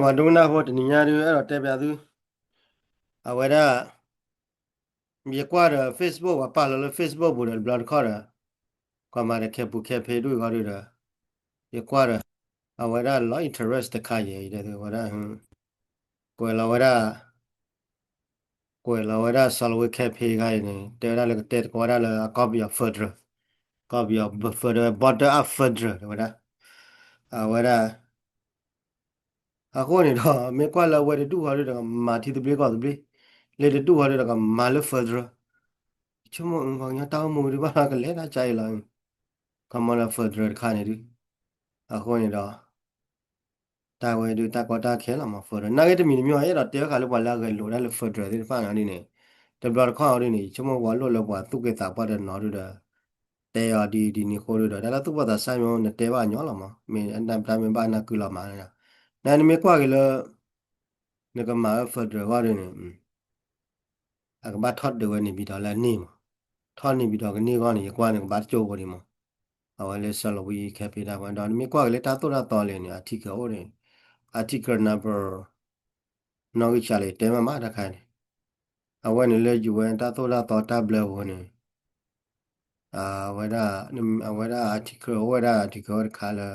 ဘာဒုနာဖို့တနည်းရည်အဲ့တော့တက်ပြသူအဝရမြေကွာရ Facebook ပါလာလို့ Facebook ဘူးတယ် block ခေါ်ရကွာမာရခေပုခေဖေတို့ခေါ်ရမြေကွာရအဝရလော interest တခါရဲ့တဲ့ဝရကွယ်လာဝရကွယ်လာဝရဆလဝခေဖေခိုင်းနေတဲရလည်းတဲကွာရလည်း copy of further copy of further border of further ဝရအဝရအခုနေတော့မြေကွာလာဝရတူခေါ်ရမာတီတပလေးကောတပလေးလေတူခေါ်ရမာလ further ချမငေါညာတောင်းမှုဒီပါကလည်းတာကြိုင်လာကမလာဖဒရခါနေဒီအခုနေတော့တာဝဲဒီတာကောတာခဲလာမှာဖဒရနာဂက်တမီမျိုးအဲ့တော့တဲခါလို့ပါလာကလို့လည်းဖဒရဒီဖာနာနေနေတဘလခေါရနေချမဝါလို့လောက်ပါသူကတာပတ်တဲ့နော်ရတဲရဒီနီခိုးရတော့ဒါလာသူ့ဘာသာဆိုင်မောနဲ့တဲပါညောလာမှာမင်းအန်တမ်ပလာမင်ပါနာကူလာမှာနာနေမကွာကလေးငကမာဖဒရဝရနေအကဘာထတ်de we ni bi da la ni mo thot ni bi da ke ni ko ni kwa ni ba cho ko ni mo awale salo wi ke pi da ba da mi kwa le ta to da to le ni article o ni article number no wi cha le te ma ma da kha ni awe ni le ju wen ta to da to tablet wo ni wada wada article wada article kha la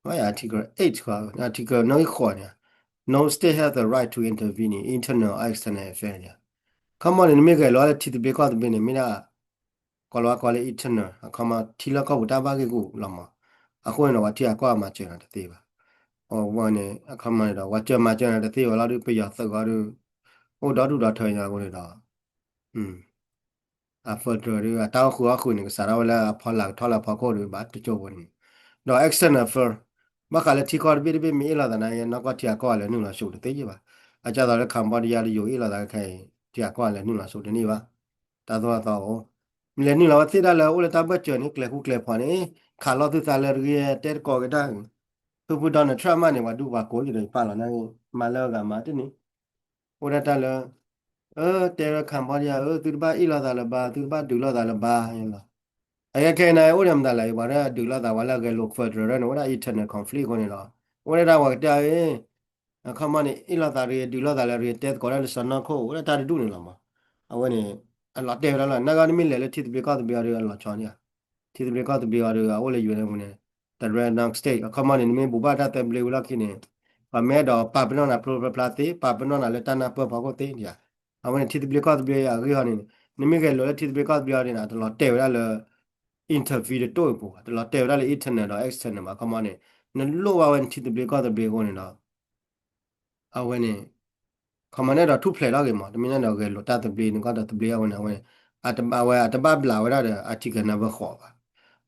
why article 8 kwa article no ko ni no state has the right to intervene in internal or external affairs come on ni me ke lo le ti be ko de be ni mi na ကောလောကောလေအစ်ထနအခမထီလကောတာဘာကေကိုလမအခုနော်ဝတိအကောမှာကျန်တဲ့သေးပါဟောဝနေအခမနေတော့ဝကြမှာကျန်တဲ့သေးရောလာတို့ပြရသကားတို့ဟိုတော့တူတော့ထိုင်ရကိုနေတော့อืมအဖေတော်ရတောက်ခုအခုနေစားရလာဖော်လာထော်လာဖော်ကိုရပါတချို့ဝင်တော့ external for မခါလေတီကောဘီဘီမီလာတဲ့နိုင်နောက်ကတိအကောလည်းနုလာရှုတဲ့သေးကြပါအကြတော့လေကမ္ဘောဒီးယားလေးယူလာတဲ့ခိုင်တိအကောလည်းနုလာရှုတဲ့နေပါတာတော့มีเลนี่เราที่ได้แล้วโอ้เลยตาเบจนี่เกลือคู่เกลือพอนี่ขาเราที่ตาเลยเรียเต็ดก่อก็ได้คือพูดตอนนั้นทรามาเนี่ยว่าดูว่าโกอยู่ในป่าเรานั่งมาแล้วกันมาที่นี่โอ้ได้ตาเลยเตะคัมพูชาตุบ้าอีลาตาลบาตุบ้าดูลาตาลบาอย่างละไอ้แค่ไหนโอ้ยมันตาเลยว่าเนี่ยดูลาตาว่าแล้วก็ลูกเฟิร์ดเรนโอ้ได้อินเทอร์เน็ตคอนฟ lict คนนี้ละโอ้ได้ว่าจะคำว่านี่อีลาตาเรียดูลาตาเรียเต็ดก่อนแล้วสนองเขาโอ้ได้ตาดูนี่ละมาเอาไว้นี่อันละเตะแล้วล่ะนักการเมืองเลยที่ตะเบียก็ตะเบียเรื่องละชอนเนี่ย ที่ตะเบียก็ตะเบียเรื่องอะไรอยู่ในมันเนี่ยแต่เรื่องนักสเต็กเขามาเนี่ยมีบุบบ้าแต่เบลวลักที่เนี่ยพอแม่ดอกป้าเป็นน้องน่ะพลูพลาตีป้าเป็นน้องน่ะเลตันน่ะเปิดพอก็ตีเนี่ยเอาวันที่ตะเบียก็ตะเบียอย่างที่เขาเนี่ยนี่ไม่เคยรู้ที่ตะเบียก็ตะเบียเนี่ยตลอดเตะแล้วเลยอินเทอร์วิวตัวกูตลอดเตะแล้วเลยอินเทอร์เน็ตหรือเอ็กซ์เทอร์เน็ตมาเขามาเนี่ยนั่นรู้ว่าวันที่ตะเบียก็ตะเบียคนเนี่ยเอาวันนี้ ခမနဲ့တော့ထုဖလေတော့ကေမတမင်းတော့ကေလိုတာတပလီနကတော့တပလီအဝင်အဝင်အတဘဘလာဝရတဲ့အတိကနဘခေါ်ပါ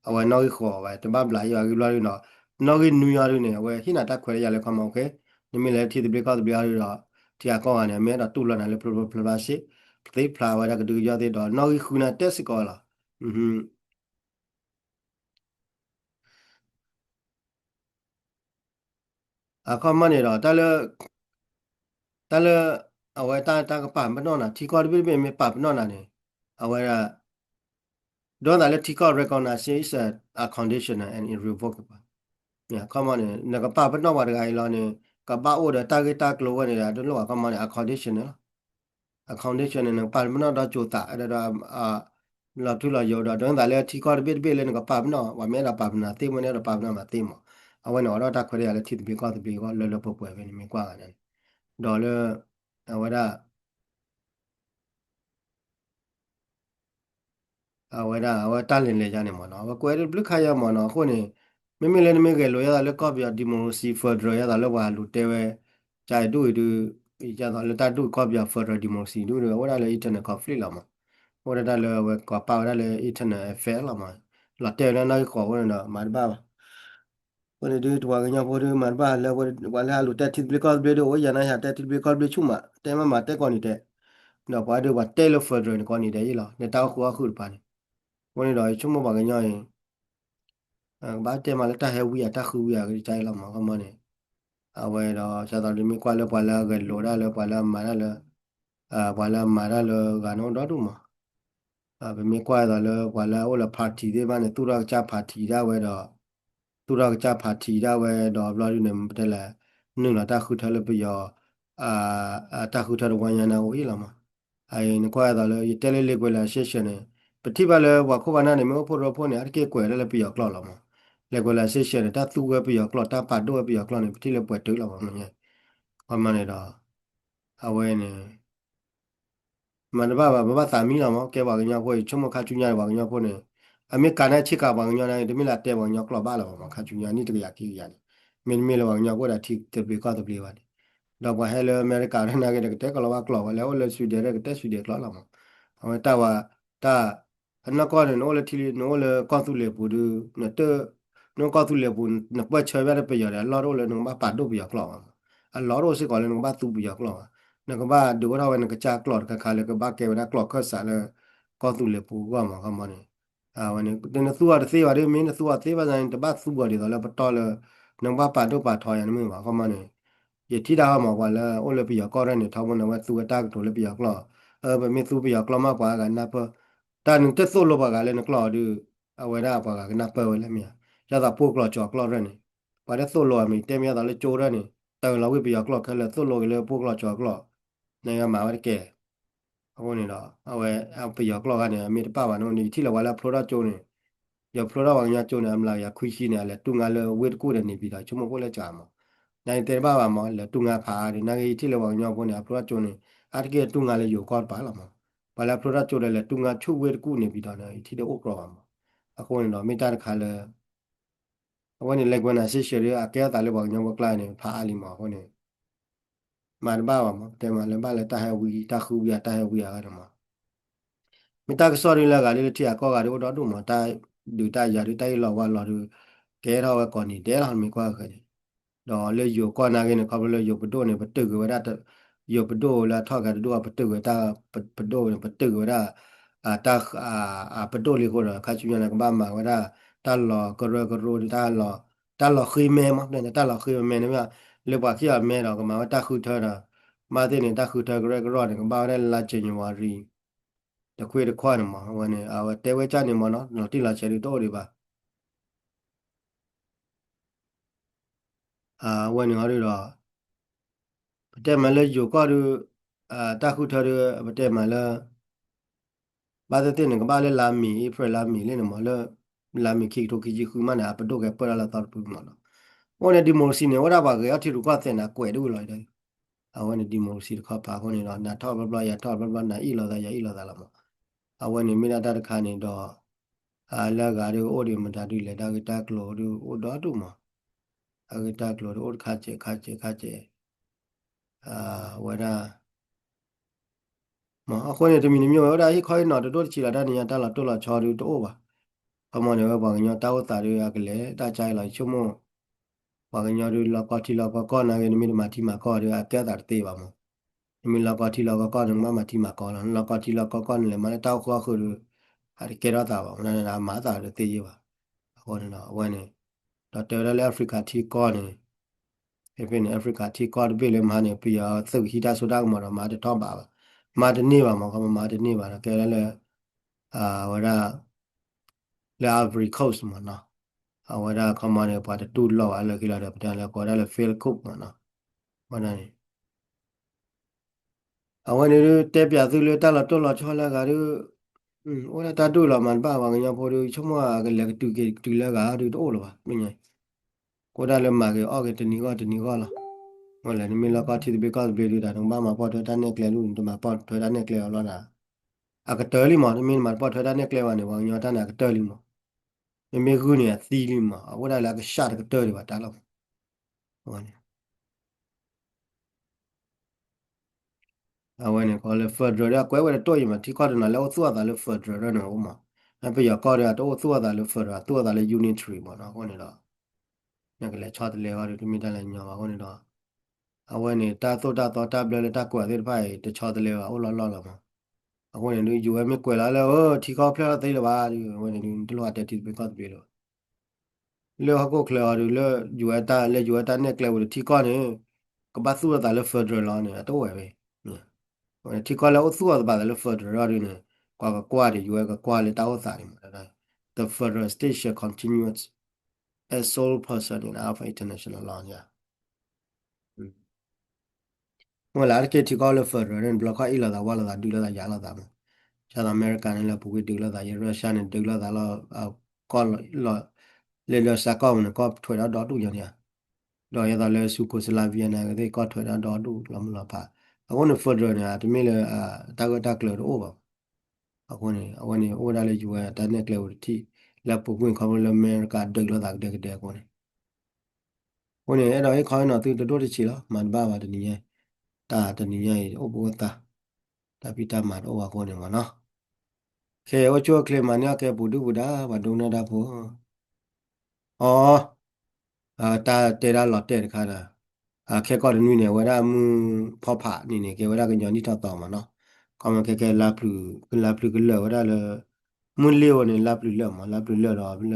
အဝင်တော့ခေါ်ပါတဘဘလာရယူလာရတော့နော်ကေနူရရနေအဝဲဟိနာတက်ခွဲရလဲခမောက်ကေနမင်းလည်းတိတပလီကတပလီရတော့တရားကောင်းရတယ်မဲတော့တူလနာလဲပလိုပလာရှိသိဖလာဝရကတူရတဲ့တော့နော်ကေခုနာတက်စကောလာအခမနေတော့တလဲအဝဲတာကပါမနော်နာထီကော်ဘီမပါမနော်နာနေအဝဲက Don't electrical recognition is a conditional and irrevocable. Yeah, come on. Naga pa but no what I learn. Kaba order target tag low and I don't know. Come on, a conditional. A condition and a palmano da jota. La tula yoda. Don't the electrical bit bill and a pub no. What made a pub nothing when a pub no timo. I went all that reality because the big one little pop when me quagan. Dollar. What အဝတာလင်လေကြနေမနော်ကွယ်ဘလခါရမနော်ခုနေမလည်းမကလောရလည်းကော့ပြဒီမိုစီဖက်ဒရယ်ရလည်းဘာလူတဲဝဲကြိုက်တူကြတော့လတတူကော့ပြဖက်ဒရယ်ဒီမိုစီတို့ဝရလည်းအင်တာနက်ကော့ဖလီလာမဝရတာလည်းဝကောပါရလည်းအင်တာနက်ဖဲလာမလာတဲလည်းနိုင်ခေါ်ဝရနော်မတ်ဘာဝရဒီတွာကညာပေါ်မတ်ဘာလည်းဝလာလူတက်တိဘလကော့ဘလဒိုဝရနာတက်တိဘလကော့ဘလချုမတဲမတက်ကောနေတဲ့နော်ဘာတို့ဘာတဲလဖက်ဒရယ်ကောနေတဲ့ရလားနေတောက်ခုအခုပါနေဝင်တော့ချုံမပါကညာရင်ဘာတဲမှာလက်တဟဲဝီယာတခုဝီယာကြိုင်လောက်မှာကမနေအဝဲတော့ဆက်တော်ဒီမီကွာလပွာလာကလိုရလပွာလာမာရလပွာလာမာရလကတော့တော့တူမှာဗမီကွာတော့လပွာလာဟိုလပါတီတွေဘာနေသူရကြပါတီရဝဲတော့သူရကြပါတီရဝဲတော့ဘလာယူနေမတက်လာ nu la ta khu tha le pi yo ta khu tha de wan yan na wo yi la ma ai ni kwa da le te le kwe la she she ne pati ba le wa ko ba na ne mo pho ro pho ne ar ke kwe le pi yo klo la ma le kwe la she she ne ta tu we pi yo klo ta pa do pi yo klo ne pati le pwe tu la ma ne wa ma ne da a we ne มันบ้าสามีเรามั้งแกบอกอย่างพวกชั่วโมงค่าจุนยาบอกอย่างพวกเนี่ยอเมริกันเนี่ยชิคาบอกอย่างนั้นเดี๋ยวมีหลายแต่บอกอย่างกลับบ้านเราบอกค่าจุนยานี่ตัวอยากกี่อย่างมีเราบอกอย่างพวกที่จะไปก็ตัวไปวันเราบอกให้เลยอเมริกันนะก็แต่ก็เราว่ากลับแล้วเลยสวีเดนก็แต่สวีเดนกลับเรามั้งเอาแต่ว่าถ้าอันนั้นก็เนี่ยโน้เลยที่โน้เลยก็ตุเล็บปูดูเนี่ยเตอโน้ก็ตุเล็บปูเนี่ยเปิดเชยไปได้ไปอย่างเดียวเราเลยน้องบ้าปัดดูไปอย่างกลับอันเราเราสิก่อนเลยน้องบ้าตูไปอย่างกลับ นกบ้าดูว่าเราเป็นกระจากหลอดกระคาเลยก็บ้าเกวนะกลอดก็สารเลยก็ตุเลปูว่ามาเขามาเนี่ยวันนี้เดินสู้อะไรสิวันนี้มีนสู้อะไรว่าจะแต่บ้าสู้อะไรตอนแรกพอตอนเลยน้องบ้าป่าดูป่าทอยอันนี้มาเขามาเนี่ยอย่าที่ดาวมาวันแล้วโอ้เลยไปอยากก็ได้เนี่ยทำวันนั้นว่าสู้กระตากตัวเลยไปอยากกลอแบบมีสู้ไปอยากกลอมากกว่ากันนะเพราะแต่หนึ่งจะสู้ลบกันเลยนะกลอดูเอาไว้ได้ปะกันนะเปิดไว้แล้วเมียจะตัดพวกกลอจอกกลอได้เนี่ยพอได้สู้ลมีเต็มยาตอนเลยโจได้เนี่ยแต่เราไปอยากกลอแค่เลยสู้ลเลยพวกกลอจอกกลอ နေကမှာဝတ်ကဲအခုနေတော့အဝဲအပယောကလောကနေအမေတပါပါနော်ဒီတိလဝါလာဖလိုရာကျုံနေရဖလိုရာဝညာကျုံနေအမလာရခွီရှိနေလဲတူငါလဲဝေတကူတယ်နေပြီးတော့ချုံမကိုလဲကြာမှာနိုင်တယ်ပါပါမောလဲတူငါဖာဒီနိုင်တိလဝညာပေါ်နေဖလိုရာကျုံနေအတကဲတူငါလဲယောကောပါလာမှာဘာလာဖလိုရာကျုံလဲတူငါချုဝေတကူနေပြီးတော့နေတိတော့ဥကရောမှာအခုနေတော့မိတာတခါလဲအခုနေလက်ကွနာရှိရှိရအကဲတာလဲဘောညာဘကလိုက်နေဖာအလီမှာဟိုနေမာဘာဝမှာတဲမှာလဲပါလဲတာဟဝီတာခူပြတာဟဝီရကတော့မှာ မိသားစုရင်းလာကလေးတီအကောကရတော့တို့မှာတိုင်ဒူတိုင်ရတိုင်လောဝါလော်ကဲတော့ကောနီတဲလာမီကွာခဲ့တော့လေယောကောနာကင်းကဘလေယောပဒိုနေပတုကဝရတယောပဒိုလာထောက်ကတူပတုကတာပဒိုပတုကဝရတာပဒိုလီကိုခါချူညာကဘာမှာဝရတာလောကရကရိုတာလောခိမဲမတဲ့တာလောခိမဲနေမြလေပါခိအမဲတော့ကမှာတာခုထတာမာတဲ့နေတာခုထကရကရောနေကဘာလဲလာချင်ဝါရီတခွေတခွားနေမှာဟိုကနေတဲဝဲကြနေမှာနော်တိလာချယ်ရီတော့တွေပါဝဲနေငါတို့တော့ပတဲမလဲယူကောတို့တခုထရပတဲမလဲဘာတဲ့နေကဘာလဲလာမီဖရလာမီလဲနေမှာလဲလာမီခိတိုခိကြီးခုမနာပဒုကပရလာတော့ပူမှာနော်ဟိုနေဒီမိုစီနေဝရပါကအထီရူကတဲ့နာကွယ်တို့လိုက်တယ်အဝဲနေဒီမိုစီတခါပါခွနေတော့နာထောက်ဘဘရထောက်ဘဘနာဤလာတာရဤလာတာလာမအဝဲနေမိနာတတခါနေတော့လာကတို့အိုဒီမတာတူလေဒါကတကလိုတို့အိုတော့တူမှာအကတကလိုတို့ခါချေဝရမအခုနေတမီမျိုးရတာဟိခွိုင်းတော့တို့ချီလာတဲ့နေရာတလာတို့လာချော်တူတော့ပါအမောနေဘာကညတာဝတာရရကလေးတာချိုင်လိုက်ချုံမဘာကညတို့လာကတိလာကောနာကနေမိမတီမှာကောရအကဲတာတေးပါမမိလာကတိလာကောနမတီမှာကောလာကတိလာကောနလေမတောက်ခွာခုဟာကေရတာပါနာမာတာတေးရပါအခုနေတော့ဝဲနေတော့တယ်ရအာဖရိကတီကောနေဖြစ်နေအာဖရိကတီကောဘီလေမနေပြသုဟီတာဆိုတာကမှာတော့ပါမာတနေပါမှာကမာတနေပါတော့ကဲလဲဝရလာဗရီကော့စ်မနော်ဝရကမနေပါတူလောက်အလကိလာတဲ့ပြန်လဲကောရလဲဖီလ်ကုတ်မနော်မနေအဝနေတဲပြသူလေတက်လာတော့လာချောလာကရဝရတာတူလာမန်ပါဝငညာဖို့ချုံမကလည်းတူလဲကတူတော့လို့ပါမင်းကိုဒါလည်းမာကေအော်ကေတနီကောလားဟောလေနိမလာကတိဘေကဘလေဒါတော့ဘာမှာပေါ်တဲ့နဲ့ကလေးလူတို့မှာပေါ်တဲ့နဲ့ကလေးလောနာအကတော်လီမနိမမှာပေါ်တဲ့နဲ့ကလေးဝနေဝညတာနာကတော်လီမနိမကူနေသီလီမဝဒါလာကရှာကတော်လီပါတာလောက်ဟောနေအဝနေကောလေဖက်ဒရယ်ကွဲဝဲတော့ရမတီကောဒနာလောသူ့အသာလေဖက်ဒရယ်နော်ဥမာအပြရကောရတော့သူ့အသာလေဖက်ဒရယ်သူ့အသာလေ unitary ပေါ့နော်ဟောနေတော့ညကလေးချောတယ်လေဟောဒီမိတလည်းညောပါဟောနေတော့အဝနေတာတော့တာဘလေတာကွာတဲ့ဖိုင်တချောတယ်လေဟောလောလောမှာအခုနေလူယူမဲကွယ်လာလဲဟောထီကောက်ဖျက်သိလပါဒီဝင်နေတလို့တက်တီပဲကတ်ပြေလို့လေဟကောကလာရလေယူအတာနဲ့ကလဝထီကောနေကပတ်စုတာလေဖက်ဒရယ်လာနေတော့ဝဲပဲထီကောလာအစုတာပါလေဖက်ဒရယ်ရနေကွာဒီယူကကွာလေတောက်စားနေမှာ The federal state shall continue as sole person in Alpha International Law ညာ我来给提高了分数，人不老快一了的，完了的，丢了的，压了的嘛。像咱们干人了不会丢了的，也说像你丢了的了，搞了，来了啥搞呢？搞推到到处去呢。တော့ရတာလဲစုကိုစလာဗီယနာကတဲ့ကောထွေတာတော့တူလမလာပါအခုနေဖော်ဒရနေတာတမီးလေတာဂတာကလောတော့ဘာအခုနေအိုဒါလေယူရတာနဲ့ကလောတီလက်ပုပွင့်ခေါ်လို့မဲကဒက်လို့တာဒက်တဲ့ကိုနေကိုနေအဲ့တော့ခေါင်းတော့သူတို့တချီလားမန်ဘာပါတနည်းရဲ့တာတနည်းရဲ့အိုဘောတာတပိတာမှာတော့ကိုနေမနော်ခဲဝချိုကလေမညာကဲဘူဒူဘူဒါဘာဒုံနေတာဖို့ဩတာတေရာလော်တဲ့ခါတာ ခဲကောနွိနေဝရမူဖောဖာနေနေကေဝရကညောနီတော့မှာနော်ကောင်းမခဲခဲလာပလူကလောဝရလမွန်လီဝနေလာပလူလောမလာပလူလောတော့ဘလ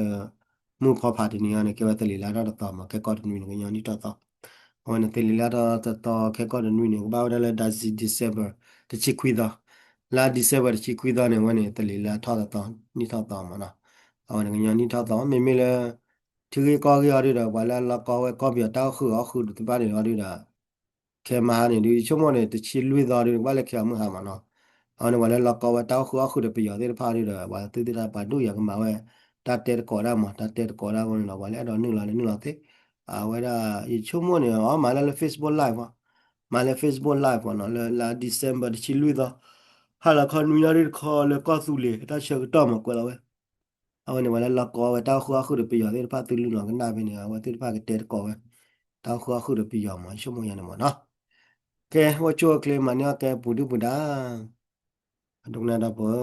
မူဖောဖာဒီနေရနေကေဝတလီလာတော့မှာခဲကောနွိနေညောနီတော့ဟောနေတလီလာတော့ခဲကောနွိနေဘာဝရလဒါစီဒီဇက်ဘာတချီခွီတော့လာဒီဇက်ဘာတချီခွီတော့နေဝနေတလီလာထောက်တော့နီထောက်တော့မှာနော်ဟောနေညောနီထောက်တော့မေမေလဲသူကေကောကေရတော့ဘာလာလာကောဝဲကောပြတောက်ခုတပါနေရတော့ ခဲမာနေဒီချုံမနေတချီလွေတော်တယ်ဘာလဲခဲမဟာမနော်အော်နေဝလဲလောက်ကောတောက်ခုအခုတပြရတဲ့ဖားရတော့ဘာတူတတာဘာတို့ရကမှာဝဲတတ်တဲ့ကောရမှာတတ်တဲ့ကောရဝင်တော့ဘာလဲတော့နုလာနုလာတဲ့ဝဲဒါဒီချုံမနေအော်မာလဲ Facebook live ပါမာလဲ Facebook live ပေါ့နော်လာ December တချီလွေတော်ဟာလာခနူရတဲ့ခေါ်လဲကောသူလေတချက်တော့မကွယ်တော့ဝဲအော်နေဝလဲလောက်ကောဝဲတောက်ခုအခုတပြရတဲ့ဖားတူလူနော်ကနာပဲနေဝဲတူဖားကတဲ့ကောဝဲတောက်ခုအခုတပြရမှာချုံမရနေမှာနော်ကဲဝချိုကလေးမညာကဲပူဒူပူဒါဒုနာဒဘော